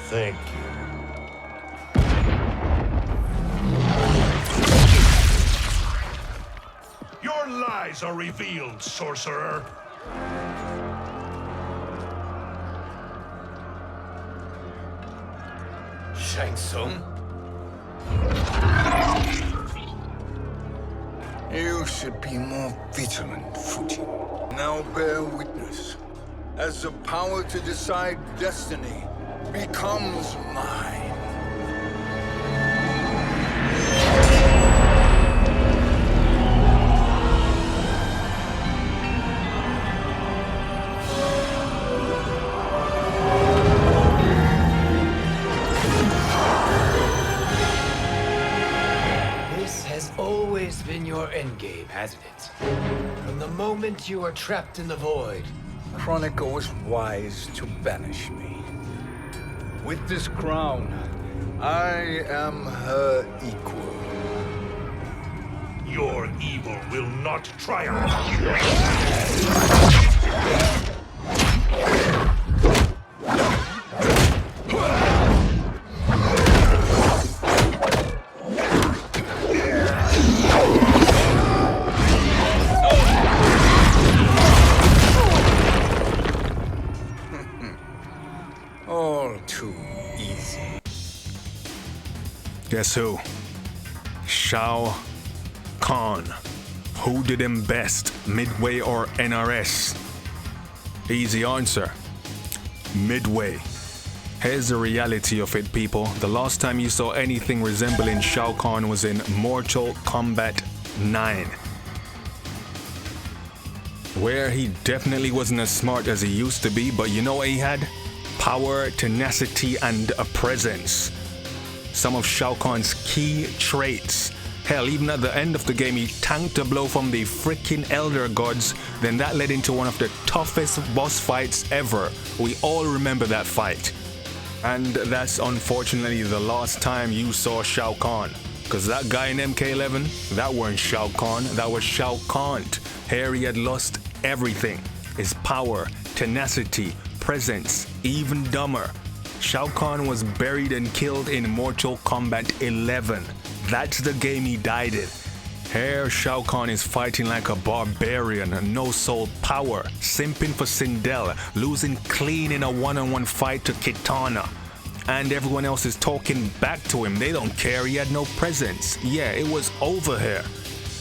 Thank you. Your lies are revealed, sorcerer. Shang Tsung? You should be more vigilant, Fujin. Now bear witness. As the power to decide destiny becomes mine. Your endgame, hasn't it? From the moment you were trapped in the void. Kronika was wise to banish me. With this crown, I am her equal. Your evil will not triumph. Guess who? Shao Kahn. Who did him best, Midway or NRS? Easy answer. Midway. Here's the reality of it, people. The last time you saw anything resembling Shao Kahn was in Mortal Kombat 9. Where he definitely wasn't as smart as he used to be, but you know what he had? Power, tenacity, and a presence. Some of Shao Kahn's key traits. Hell, even at the end of the game, he tanked a blow from the freaking Elder Gods. Then that led into one of the toughest boss fights ever. We all remember that fight. And that's unfortunately the last time you saw Shao Kahn. Because that guy in MK11, that weren't Shao Kahn, that was Shao Kahn. Here he had lost everything. His power, tenacity, presence, even dumber. Shao Kahn was buried and killed in Mortal Kombat 11. That's the game he died in. Here, Shao Kahn is fighting like a barbarian, no soul power, simping for Sindel, losing clean in a one-on-one fight to Kitana. And everyone else is talking back to him. They don't care, he had no presence. Yeah, it was over here.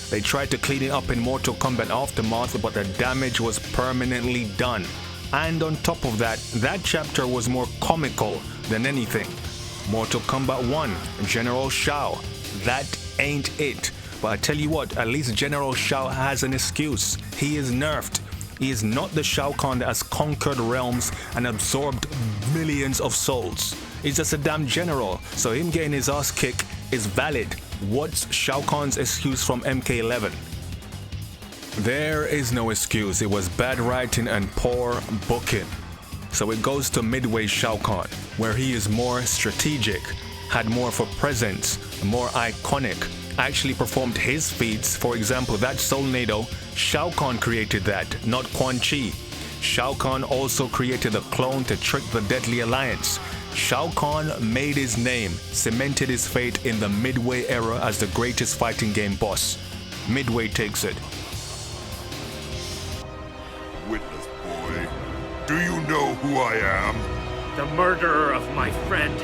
They tried to clean it up in Mortal Kombat Aftermath, but the damage was permanently done. And on top of that, that chapter was more comical than anything. Mortal Kombat 1, General Shao, that ain't it. But I tell you what, at least General Shao has an excuse. He is nerfed. He is not the Shao Kahn that has conquered realms and absorbed millions of souls. He's just a damn general, so him getting his ass kicked is valid. What's Shao Kahn's excuse from MK11? There is no excuse. It was bad writing and poor booking. So it goes to Midway Shao Kahn, where he is more strategic, had more of a presence, more iconic, actually performed his feats. For example, that Soulnado, Shao Kahn created that, not Quan Chi. Shao Kahn also created a clone to trick the Deadly Alliance. Shao Kahn made his name, cemented his fate in the Midway era as the greatest fighting game boss. Midway takes it. Witness, boy. Do you know who I am? The murderer of my friend.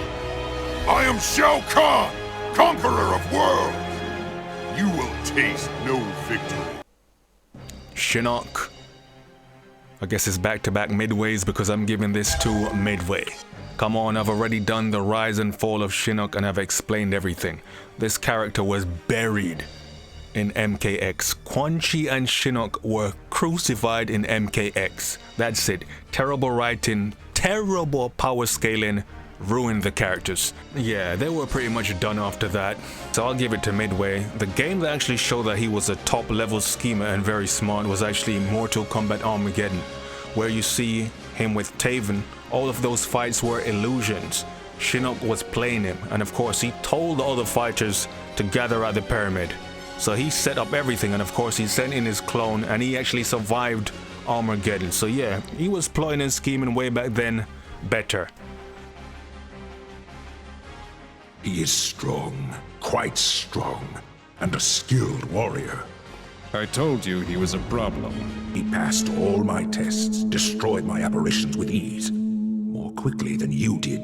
I am Shao Kahn, conqueror of worlds. You will taste no victory. Shinnok. I guess it's back-to-back Midways because I'm giving this to Midway. Come on, I've already done the rise and fall of Shinnok and I've explained everything. This character was buried in MKX. Quan Chi and Shinnok were crucified in MKX. That's it. Terrible writing, terrible power scaling, ruined the characters. Yeah, they were pretty much done after that. So I'll give it to Midway. The game that actually showed that he was a top level schemer and very smart was actually Mortal Kombat Armageddon, where you see him with Taven. All of those fights were illusions. Shinnok was playing him, and of course he told the other fighters to gather at the pyramid. So he set up everything, and of course he sent in his clone, and he actually survived Armageddon. So yeah, he was plotting and scheming way back then better. He is strong, quite strong, and a skilled warrior. I told you he was a problem. He passed all my tests, destroyed my apparitions with ease, more quickly than you did.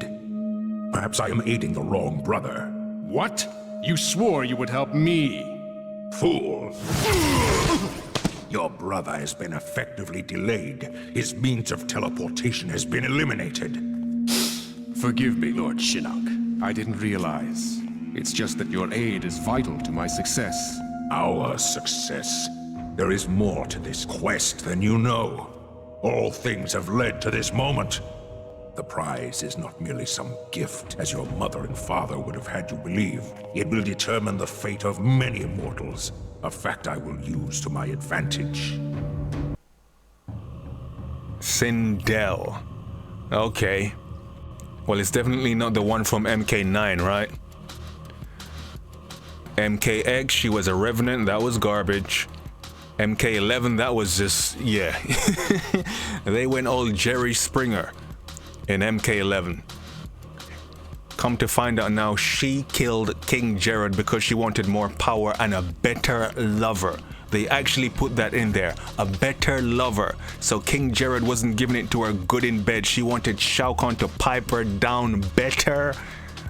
Perhaps I am aiding the wrong brother. What? You swore you would help me. Fool! Your brother has been effectively delayed. His means of teleportation has been eliminated. Forgive me, Lord Shinnok. I didn't realize. It's just that your aid is vital to my success. Our success. There is more to this quest than you know. All things have led to this moment. The prize is not merely some gift, as your mother and father would have had you believe. It will determine the fate of many mortals, a fact I will use to my advantage. Sindel. Okay. Well, it's definitely not the one from MK9, right? MKX, she was a revenant, that was garbage. MK11, that was just, yeah. They went all Jerry Springer in MK11. Come to find out now, she killed King Jared because she wanted more power and a better lover. They actually put that in there, a better lover. So King Jared wasn't giving it to her good in bed. She wanted Shao Kahn to pipe her down better.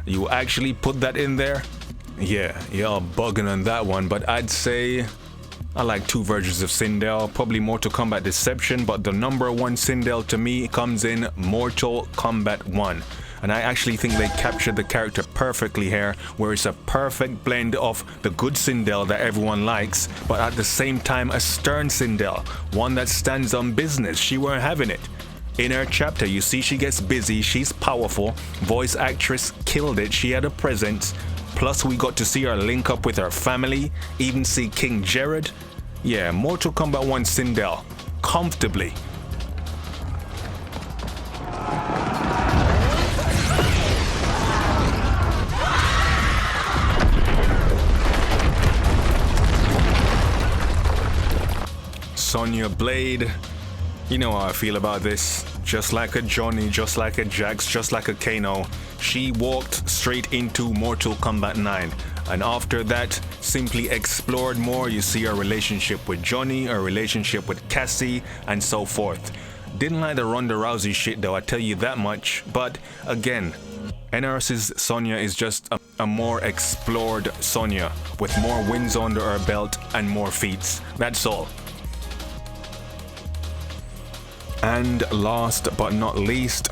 You actually put that in there? Yeah, y'all bugging on that one, but I'd say I like two versions of Sindel, probably Mortal Kombat Deception, but the number one Sindel to me comes in Mortal Kombat 1. And I actually think they captured the character perfectly here, where it's a perfect blend of the good Sindel that everyone likes, but at the same time a stern Sindel, one that stands on business. She weren't having it. In her chapter, you see she gets busy, she's powerful, voice actress killed it, she had a presence. Plus we got to see her link up with her family, even see King Jared. Yeah, Mortal Kombat 1 Sindel, comfortably. Sonya Blade, you know how I feel about this. just like a Johnny, just like a Jax, just like a Kano, she walked straight into Mortal Kombat 9. And after that, simply explored more. You see her relationship with Johnny, her relationship with Cassie, and so forth. Didn't like the Ronda Rousey shit though, I tell you that much. But again, NRS's Sonya is just a more explored Sonya, with more wins under her belt and more feats. That's all. And last but not least,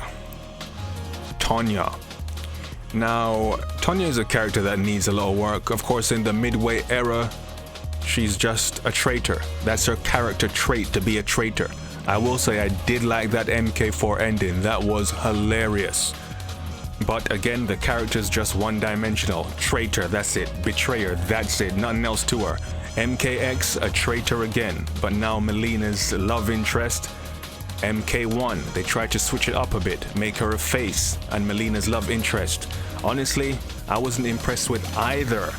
Tonya. Now, Tonya is a character that needs a lot of work. Of course, in the Midway era, she's just a traitor. That's her character trait, to be a traitor. I will say I did like that MK4 ending. That was hilarious. But again, the character's just one-dimensional. Traitor, that's it. Betrayer, that's it. Nothing else to her. MKX, a traitor again. But now Melina's love interest. MK1, they tried to switch it up a bit, make her a face, and Melina's love interest. Honestly, I wasn't impressed with either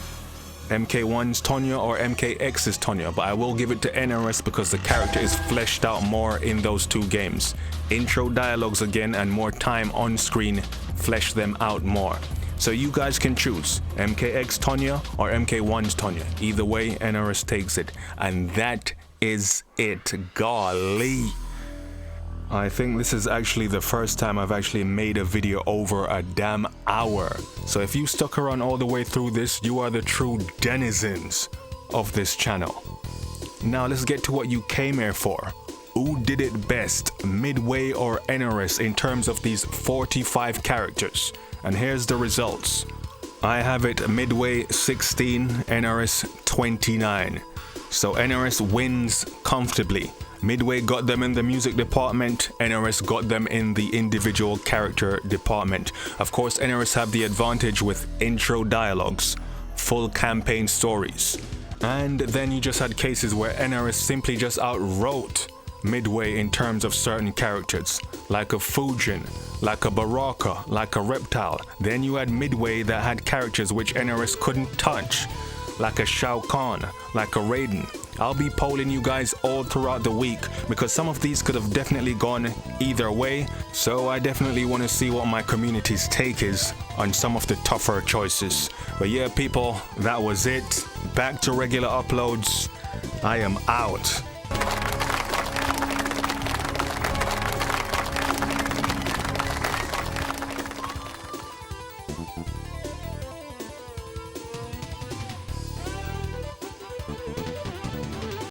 MK1's Tonya or MKX's Tonya, but I will give it to NRS because the character is fleshed out more in those two games. Intro dialogues again and more time on screen flesh them out more. So you guys can choose MKX Tonya or MK1's Tonya. Either way, NRS takes it. And that is it. Golly. I think this is actually the first time I've actually made a video over a damn hour. So if you stuck around all the way through this, you are the true denizens of this channel. Now let's get to what you came here for. Who did it best, Midway or NRS, in terms of these 45 characters? And here's the results. I have it Midway 16, NRS 29. So NRS wins comfortably. Midway got them in the music department, NRS got them in the individual character department. Of course, NRS have the advantage with intro dialogues, full campaign stories. And then you just had cases where NRS simply just outwrote Midway in terms of certain characters, like a Fujin, like a Baraka, like a Reptile. Then you had Midway that had characters which NRS couldn't touch, like a Shao Kahn, like a Raiden. I'll be polling you guys all throughout the week because some of these could have definitely gone either way. So I definitely want to see what my community's take is on some of the tougher choices. But yeah, people, that was it. Back to regular uploads. I am out.